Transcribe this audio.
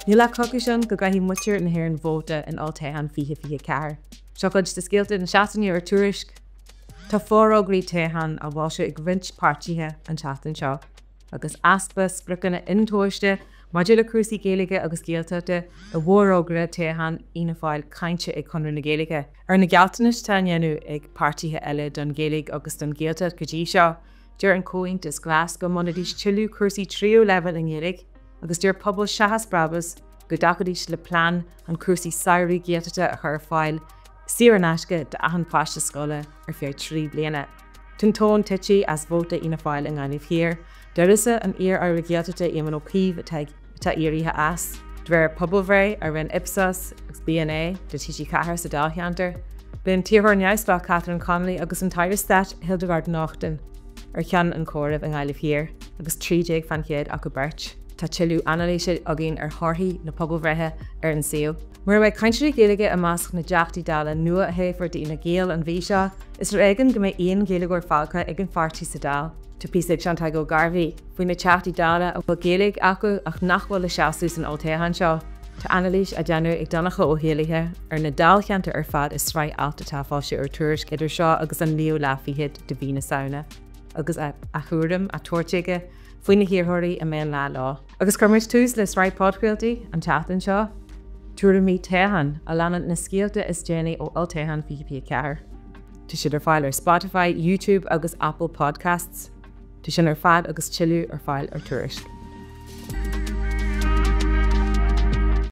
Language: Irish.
Ní le cogus go gaithí muir na hir an bhóta an altéhan fihe ceathar. Seochaid de scéalta na seachtaine ar Tuairisc. Tá fórógraí téhan a bháise ag rint páirtithe an seachtain seo, agus aspa spricana intóiste, Modula crucí Gaeilge agus scéalta a bhórógra téhan ina fáil cainte ag chunú na Gaeilge. Ar na gealtanis tá nnéanú ag páirtithe eile don Gaeilge agus don Gaelta go dtí seo, dúir an cóint is glas go monadís tiilú crucí tríú level in Gaeilge, agus dúir pobl seachas brabas go dacadís le plán an crucí saoirí Gaelta a chur fáil siar an aisce de ahan páiste scoile ar fé 3 bliana. Tún tón tití as bhóta ina fáil an gáinimh hir, Deirisa an ar ar Gaelta éman ó cíomh tá iirithe as. Dver poblbhré ar rin Ipsos agus BNA de tiisi cahar sa dácheantar. B'in tíorthóir neamhspá Catherine Connolly agus an Tuairisc Hildegard Nachton ar chean an córamh an gáilibh hir agus 3 fan chéad a go beirt. Tá tiilú analíise againn ar thorthaí na poblbhréthe ar an saoil. Mar bheith caintirí Gaeilge a másach na deachtaí dála nua a héifar de ina géal an bhí seo, is ar aigean go mbeidh aon Gaeilgeoir fágcha ag an fartí sa dál. Tá písaigh seanta go garbhí, faoin na teachtaí dála a bfuil Gaeilge acu ach nachhfuil le seaasús an altéhan seo. Tá analís a déanú ag donnacha ó héalaithe ar na dáilcheanta ar fad is scéalta tá fáiste ar Tuairisc idir seo agus an líú leafihiad de bhí na saona. Agus a chuúdam a tuairteige faoin na hiorthirí a mén lá. Agus chumirt tús le sráid podcailtaí an teachtain seo, túra mí téhan a leanana na scéalta is déanaí ó altéhan fihe ceathar. Tá siad ar fáil ar Spotify, YouTube agus Apple Podcasts. Tá sin ar fad agus tiilú ar fáil ar Tuairisc.